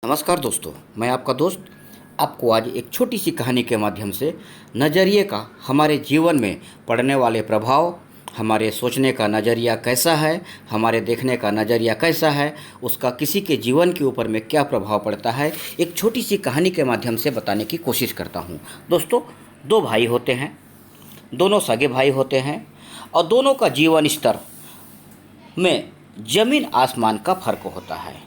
नमस्कार दोस्तों, मैं आपका दोस्त आपको आज एक छोटी सी कहानी के माध्यम से नज़रिए का हमारे जीवन में पड़ने वाले प्रभाव, हमारे सोचने का नज़रिया कैसा है, हमारे देखने का नज़रिया कैसा है, उसका किसी के जीवन के ऊपर में क्या प्रभाव पड़ता है, एक छोटी सी कहानी के माध्यम से बताने की कोशिश करता हूँ। दोस्तों, दो भाई होते हैं, दोनों सगे भाई होते हैं और दोनों का जीवन स्तर में ज़मीन आसमान का फ़र्क होता है।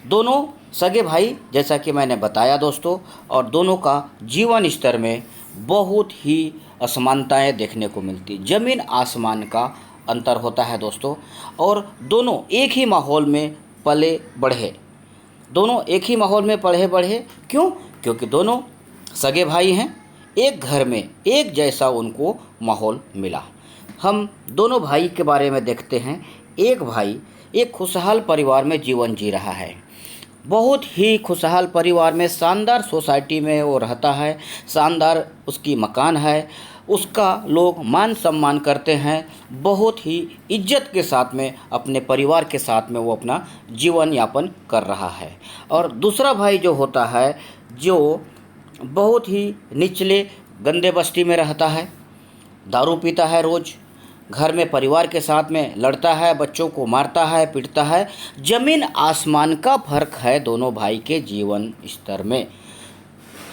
दोनों सगे भाई, जैसा कि मैंने बताया दोस्तों, और दोनों का जीवन स्तर में बहुत ही असमानताएं देखने को मिलती, ज़मीन आसमान का अंतर होता है दोस्तों। और दोनों एक ही माहौल में पले बढ़े, दोनों एक ही माहौल में पढ़े बढ़े क्यों? क्योंकि दोनों सगे भाई हैं, एक घर में एक जैसा उनको माहौल मिला। हम दोनों भाई के बारे में देखते हैं। एक भाई एक खुशहाल परिवार में जीवन जी रहा है, बहुत ही खुशहाल परिवार में, शानदार सोसाइटी में वो रहता है, शानदार उसकी मकान है, उसका लोग मान सम्मान करते हैं, बहुत ही इज्जत के साथ में अपने परिवार के साथ में वो अपना जीवन यापन कर रहा है। और दूसरा भाई जो होता है, जो बहुत ही निचले गंदे बस्ती में रहता है, दारू पीता है, रोज़ घर में परिवार के साथ में लड़ता है, बच्चों को मारता है, पीटता है। ज़मीन आसमान का फ़र्क है दोनों भाई के जीवन स्तर में।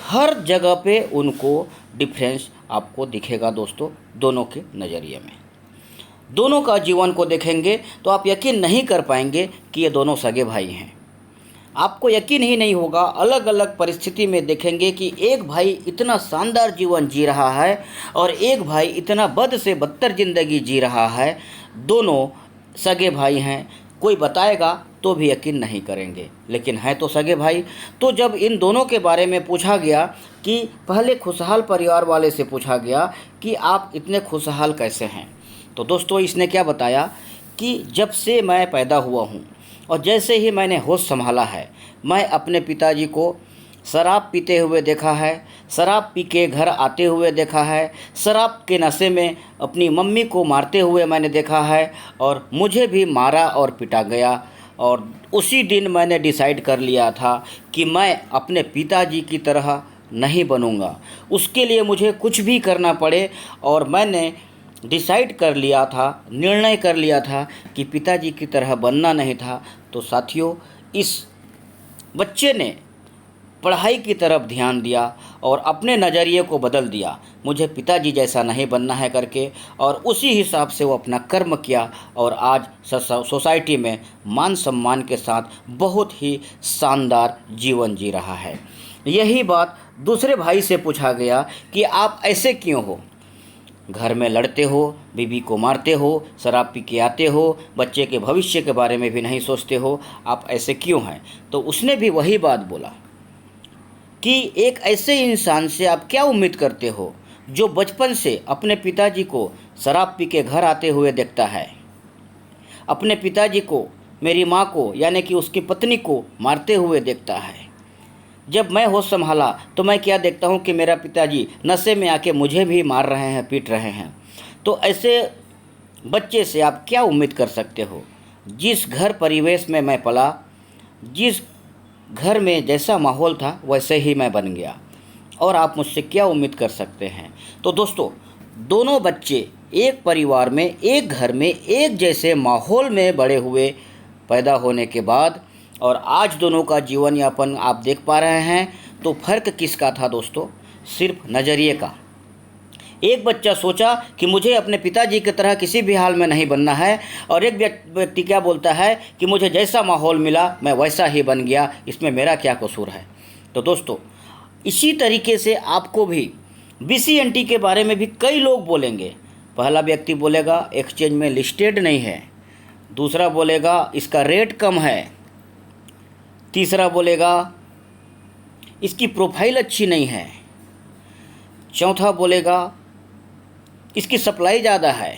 हर जगह पे उनको डिफरेंस आपको दिखेगा दोस्तों, दोनों के नज़रिए में। दोनों का जीवन को देखेंगे तो आप यकीन नहीं कर पाएंगे कि ये दोनों सगे भाई हैं। आपको यकीन ही नहीं होगा, अलग अलग परिस्थिति में देखेंगे कि एक भाई इतना शानदार जीवन जी रहा है और एक भाई इतना बद से बदतर ज़िंदगी जी रहा है। दोनों सगे भाई हैं, कोई बताएगा तो भी यकीन नहीं करेंगे, लेकिन हैं तो सगे भाई। तो जब इन दोनों के बारे में पूछा गया कि पहले खुशहाल परिवार वाले से पूछा गया कि आप इतने खुशहाल कैसे हैं, तो दोस्तों इसने क्या बताया कि जब से मैं पैदा हुआ हूँ और जैसे ही मैंने होश संभाला है, मैं अपने पिताजी को शराब पीते हुए देखा है, शराब पी के घर आते हुए देखा है, शराब के नशे में अपनी मम्मी को मारते हुए मैंने देखा है और मुझे भी मारा और पिटा गया। और उसी दिन मैंने डिसाइड कर लिया था कि मैं अपने पिताजी की तरह नहीं बनूंगा, उसके लिए मुझे कुछ भी करना पड़े। और मैंने डिसाइड कर लिया था, निर्णय कर लिया था कि पिताजी की तरह बनना नहीं था। तो साथियों, इस बच्चे ने पढ़ाई की तरफ ध्यान दिया और अपने नज़रिए को बदल दिया, मुझे पिताजी जैसा नहीं बनना है करके, और उसी हिसाब से वो अपना कर्म किया और आज सोसाइटी में मान सम्मान के साथ बहुत ही शानदार जीवन जी रहा है। यही बात दूसरे भाई से पूछा गया कि आप ऐसे क्यों हो, घर में लड़ते हो, बीवी को मारते हो, शराब पी के आते हो, बच्चे के भविष्य के बारे में भी नहीं सोचते हो, आप ऐसे क्यों हैं? तो उसने भी वही बात बोला कि एक ऐसे इंसान से आप क्या उम्मीद करते हो जो बचपन से अपने पिताजी को शराब पी के घर आते हुए देखता है, अपने पिताजी को, मेरी माँ को यानी कि उसकी पत्नी को मारते हुए देखता है। जब मैं होश संभाला तो मैं क्या देखता हूँ कि मेरा पिताजी नशे में आके मुझे भी मार रहे हैं, पीट रहे हैं। तो ऐसे बच्चे से आप क्या उम्मीद कर सकते हो? जिस घर परिवेश में मैं पला, जिस घर में जैसा माहौल था वैसे ही मैं बन गया, और आप मुझसे क्या उम्मीद कर सकते हैं? तो दोस्तों, दोनों बच्चे एक परिवार में, एक घर में, एक जैसे माहौल में बड़े हुए, पैदा होने के बाद, और आज दोनों का जीवन यापन आप देख पा रहे हैं। तो फ़र्क किसका था दोस्तों? सिर्फ नज़रिए का। एक बच्चा सोचा कि मुझे अपने पिताजी की तरह किसी भी हाल में नहीं बनना है, और एक व्यक्ति क्या बोलता है कि मुझे जैसा माहौल मिला मैं वैसा ही बन गया, इसमें मेरा क्या कसूर है? तो दोस्तों, इसी तरीके से आपको भी BCNT के बारे में भी कई लोग बोलेंगे। पहला व्यक्ति बोलेगा एक्सचेंज में लिस्टेड नहीं है, दूसरा बोलेगा इसका रेट कम है, तीसरा बोलेगा इसकी प्रोफाइल अच्छी नहीं है, चौथा बोलेगा इसकी सप्लाई ज़्यादा है,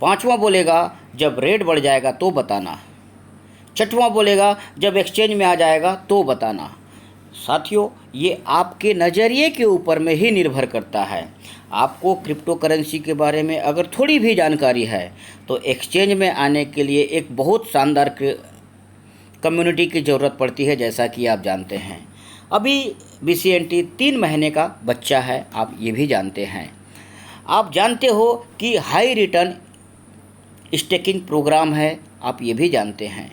पांचवा बोलेगा जब रेट बढ़ जाएगा तो बताना, छठवां बोलेगा जब एक्सचेंज में आ जाएगा तो बताना। साथियों, ये आपके नज़रिए के ऊपर में ही निर्भर करता है। आपको क्रिप्टो करेंसी के बारे में अगर थोड़ी भी जानकारी है तो एक्सचेंज में आने के लिए एक बहुत शानदार कम्युनिटी की ज़रूरत पड़ती है, जैसा कि आप जानते हैं। अभी BCNT 3 महीने का बच्चा है, आप ये भी जानते हैं। आप जानते हो कि हाई रिटर्न स्टेकिंग प्रोग्राम है, आप ये भी जानते हैं।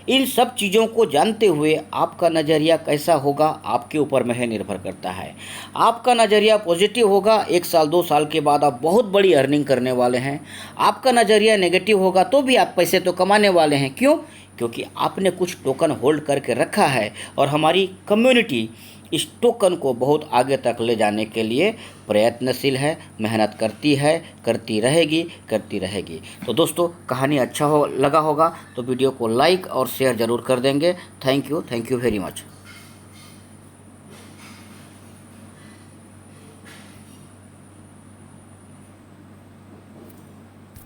इन सब चीज़ों को जानते हुए आपका नज़रिया कैसा होगा आपके ऊपर में है, निर्भर करता है। आपका नज़रिया पॉजिटिव होगा, 1 साल 2 साल के बाद आप बहुत बड़ी अर्निंग करने वाले हैं। आपका नज़रिया नेगेटिव होगा तो भी आप पैसे तो कमाने वाले हैं। क्यों? क्योंकि आपने कुछ टोकन होल्ड करके रखा है और हमारी कम्युनिटी इस टोकन को बहुत आगे तक ले जाने के लिए प्रयत्नशील है, मेहनत करती है, करती रहेगी। तो दोस्तों, कहानी अच्छा लगा होगा तो वीडियो को लाइक और शेयर ज़रूर कर देंगे। Thank you very much.